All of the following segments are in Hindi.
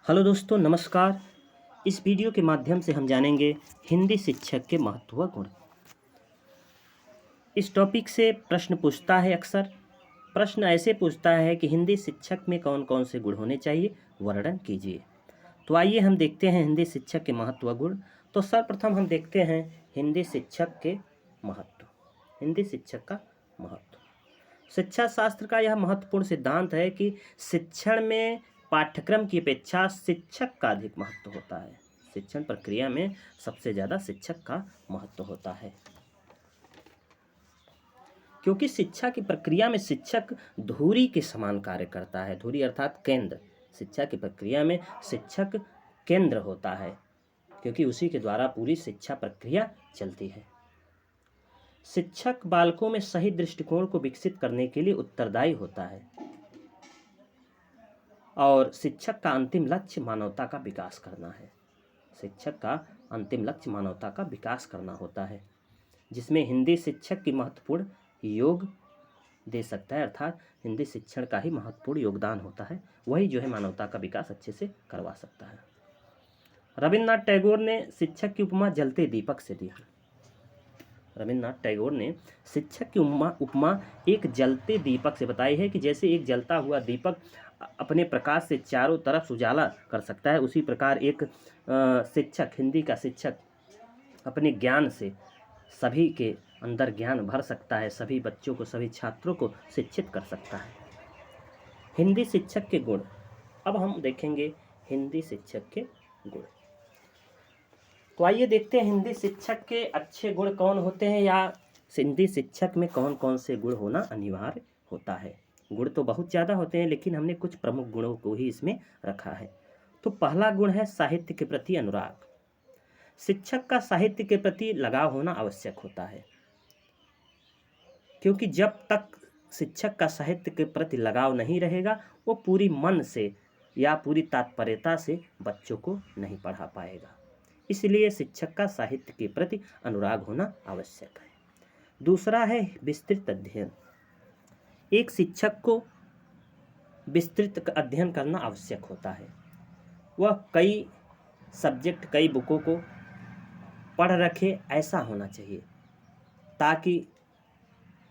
हेलो दोस्तों, नमस्कार। इस वीडियो के माध्यम से हम जानेंगे हिंदी शिक्षक के महत्व व गुण। इस टॉपिक से प्रश्न पूछता है अक्सर। प्रश्न ऐसे पूछता है कि हिंदी शिक्षक में कौन कौन से गुण होने चाहिए, वर्णन कीजिए। तो आइए हम देखते हैं हिंदी शिक्षक के महत्व व गुण। तो सर्वप्रथम हम देखते हैं हिंदी शिक्षक के महत्व। हिंदी शिक्षक का महत्व। शिक्षा शास्त्र का यह महत्वपूर्ण सिद्धांत है कि शिक्षण में पाठ्यक्रम की अपेक्षा शिक्षक का अधिक महत्व होता है। शिक्षण प्रक्रिया में सबसे ज़्यादा शिक्षक का महत्व होता है, क्योंकि शिक्षा की प्रक्रिया में शिक्षक धुरी के समान कार्य करता है। धुरी अर्थात केंद्र। शिक्षा की प्रक्रिया में शिक्षक केंद्र होता है, क्योंकि उसी के द्वारा पूरी शिक्षा प्रक्रिया चलती है। शिक्षक बालकों में सही दृष्टिकोण को विकसित करने के लिए उत्तरदायी होता है और शिक्षक का अंतिम लक्ष्य मानवता का विकास करना है। शिक्षक का अंतिम लक्ष्य मानवता का विकास करना होता है, जिसमें हिंदी शिक्षक की महत्वपूर्ण योग दे सकता है, अर्थात हिंदी शिक्षण का ही महत्वपूर्ण योगदान होता है। वही जो है मानवता का विकास अच्छे से करवा सकता है। रविन्द्रनाथ टैगोर ने शिक्षक की उपमा जलते दीपक से दी है। रविन्द्रनाथ टैगोर ने शिक्षक की उपमा एक जलते दीपक से बताई है कि जैसे एक जलता हुआ दीपक अपने प्रकाश से चारों तरफ उजाला कर सकता है, उसी प्रकार एक शिक्षक, हिंदी का शिक्षक अपने ज्ञान से सभी के अंदर ज्ञान भर सकता है, सभी बच्चों को, सभी छात्रों को शिक्षित कर सकता है। हिंदी शिक्षक के गुण। अब हम देखेंगे हिंदी शिक्षक के गुण। तो आइए देखते हैं हिंदी शिक्षक के अच्छे गुण कौन होते हैं, या हिंदी शिक्षक में कौन कौन से गुण होना अनिवार्य होता है। गुण तो बहुत ज़्यादा होते हैं, लेकिन हमने कुछ प्रमुख गुणों को ही इसमें रखा है। तो पहला गुण है साहित्य के प्रति अनुराग। शिक्षक का साहित्य के प्रति लगाव होना आवश्यक होता है, क्योंकि जब तक शिक्षक का साहित्य के प्रति लगाव नहीं रहेगा, वो पूरी मन से या पूरी तात्पर्यता से बच्चों को नहीं पढ़ा पाएगा। इसलिए शिक्षक का साहित्य के प्रति अनुराग होना आवश्यक है। दूसरा है विस्तृत अध्ययन। एक शिक्षक को विस्तृत अध्ययन करना आवश्यक होता है। वह कई सब्जेक्ट, कई बुकों को पढ़ रखे, ऐसा होना चाहिए, ताकि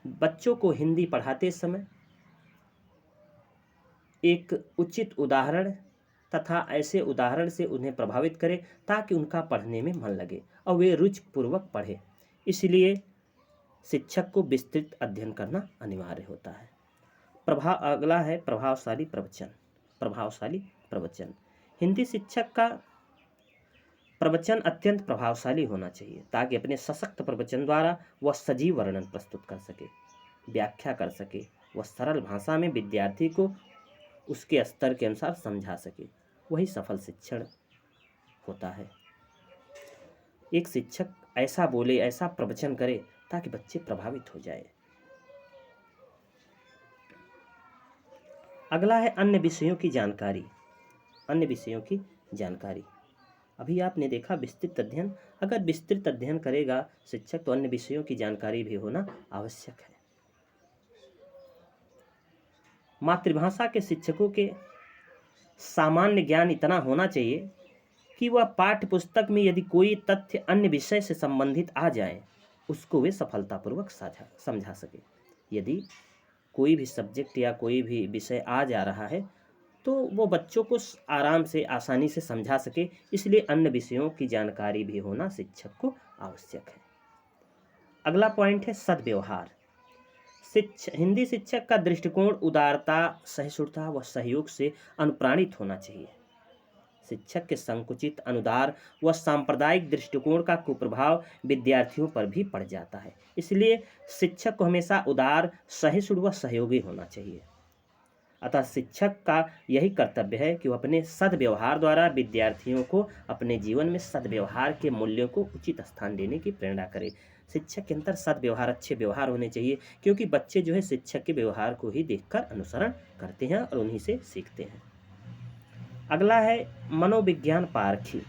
बच्चों को हिंदी पढ़ाते समय एक उचित उदाहरण तथा ऐसे उदाहरण से उन्हें प्रभावित करे, ताकि उनका पढ़ने में मन लगे और वे रुचिपूर्वक पढ़े। इसलिए शिक्षक को विस्तृत अध्ययन करना अनिवार्य होता है। अगला है प्रभावशाली प्रवचन। प्रभावशाली प्रवचन। हिंदी शिक्षक का प्रवचन अत्यंत प्रभावशाली होना चाहिए, ताकि अपने सशक्त प्रवचन द्वारा वह सजीव वर्णन प्रस्तुत कर सके, व्याख्या कर सके, वह सरल भाषा में विद्यार्थी को उसके स्तर के अनुसार समझा सके। वही सफल शिक्षण होता है। एक शिक्षक ऐसा बोले, ऐसा प्रवचन करे, ताकि बच्चे प्रभावित हो जाए। अगला है अन्य विषयों की जानकारी। अन्य विषयों की जानकारी। अभी आपने देखा विस्तृत अध्ययन। अगर विस्तृत अध्ययन करेगा शिक्षक, तो अन्य विषयों की जानकारी भी होना आवश्यक है। मातृभाषा के शिक्षकों के सामान्य ज्ञान इतना होना चाहिए कि वह पाठ्य पुस्तक में यदि कोई तथ्य अन्य विषय से संबंधित आ जाए, उसको वे सफलतापूर्वक समझा सके। यदि कोई भी सब्जेक्ट या कोई भी विषय आ जा रहा है, तो वो बच्चों को आराम से, आसानी से समझा सके। इसलिए अन्य विषयों की जानकारी भी होना शिक्षक को आवश्यक है। अगला पॉइंट है सद्व्यवहार। हिंदी शिक्षक का दृष्टिकोण उदारता, सहिष्णुता व सहयोग से अनुप्राणित होना चाहिए। शिक्षक के संकुचित, अनुदार व सांप्रदायिक दृष्टिकोण का कुप्रभाव विद्यार्थियों पर भी पड़ जाता है। इसलिए शिक्षक को हमेशा उदार, सहिष्णु व सहयोगी होना चाहिए। अतः शिक्षक का यही कर्तव्य है कि वह अपने सद्व्यवहार द्वारा विद्यार्थियों को अपने जीवन में सद्व्यवहार के मूल्यों को उचित स्थान देने की प्रेरणा करे। शिक्षक के अंदर सद्व्यवहार, अच्छे व्यवहार होने चाहिए, क्योंकि बच्चे जो है शिक्षक के व्यवहार को ही देखकर अनुसरण करते हैं और उन्हीं से सीखते हैं। अगला है मनोविज्ञान पारखी।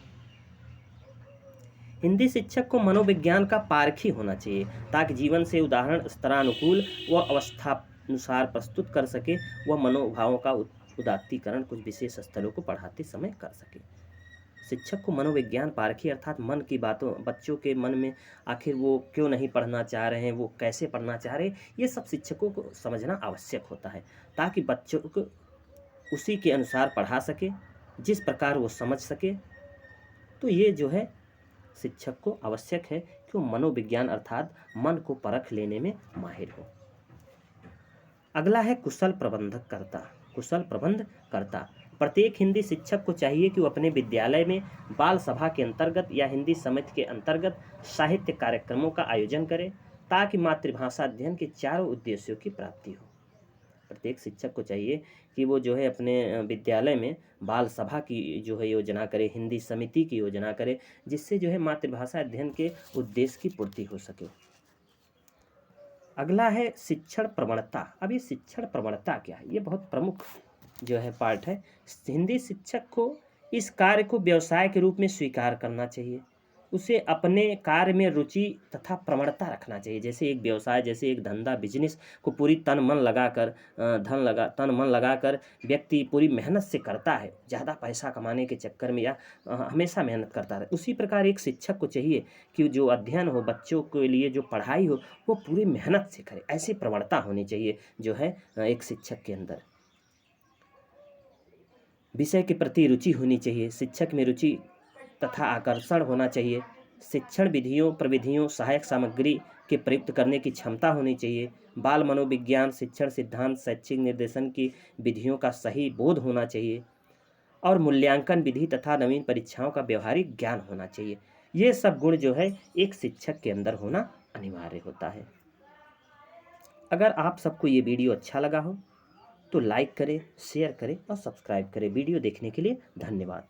हिंदी शिक्षक को मनोविज्ञान का पारखी होना चाहिए, ताकि जीवन से उदाहरण स्तरानुकूल व अवस्था अनुसार प्रस्तुत कर सके। वह मनोभावों का उदात्तीकरण कुछ विशेष स्थलों को पढ़ाते समय कर सके। शिक्षक को मनोविज्ञान पारखी अर्थात मन की बातों, बच्चों के मन में आखिर वो क्यों नहीं पढ़ना चाह रहे हैं, वो कैसे पढ़ना चाह रहे हैं, ये सब शिक्षकों को समझना आवश्यक होता है, ताकि बच्चों को उसी के अनुसार पढ़ा सके, जिस प्रकार वो समझ सके। तो ये जो है शिक्षक को आवश्यक है कि वो मनोविज्ञान अर्थात मन को परख लेने में माहिर हो। अगला है कुशल प्रबंधकर्ता। कुशल प्रबंधकर्ता, प्रत्येक हिंदी शिक्षक को चाहिए कि वो अपने विद्यालय में बाल सभा के अंतर्गत या हिंदी समिति के अंतर्गत साहित्य कार्यक्रमों का आयोजन करे, ताकि मातृभाषा अध्ययन के चारों उद्देश्यों की प्राप्ति हो। प्रत्येक शिक्षक को चाहिए कि वो जो है अपने विद्यालय में बाल सभा की जो है योजना करे, हिंदी समिति की योजना करे, जिससे जो है मातृभाषा अध्ययन के उद्देश्य की पूर्ति हो सके। अगला है शिक्षण प्रवणता। अब ये शिक्षण प्रवणता क्या है, ये बहुत प्रमुख जो है पार्ट है। हिंदी शिक्षक को इस कार्य को व्यवसाय के रूप में स्वीकार करना चाहिए। उसे अपने कार्य में रुचि तथा प्रवणता रखना चाहिए। जैसे एक व्यवसाय, जैसे एक धंधा, बिजनेस को पूरी तन मन लगाकर व्यक्ति पूरी मेहनत से करता है, ज़्यादा पैसा कमाने के चक्कर में, या हमेशा मेहनत करता रहे। उसी प्रकार एक शिक्षक को चाहिए कि जो अध्ययन हो, बच्चों के लिए जो पढ़ाई हो, वो पूरी मेहनत से करे। ऐसी प्रवणता होनी चाहिए जो है एक शिक्षक के अंदर। विषय के प्रति रुचि होनी चाहिए। शिक्षक में रुचि तथा आकर्षण होना चाहिए। शिक्षण विधियों, प्रविधियों, सहायक सामग्री के प्रयुक्त करने की क्षमता होनी चाहिए। बाल मनोविज्ञान, शिक्षण सिद्धांत, शैक्षिक निर्देशन की विधियों का सही बोध होना चाहिए, और मूल्यांकन विधि तथा नवीन परीक्षाओं का व्यवहारिक ज्ञान होना चाहिए। ये सब गुण जो है एक शिक्षक के अंदर होना अनिवार्य होता है। अगर आप सबको ये वीडियो अच्छा लगा हो तो लाइक करें, शेयर करें और सब्सक्राइब करें। वीडियो देखने के लिए धन्यवाद।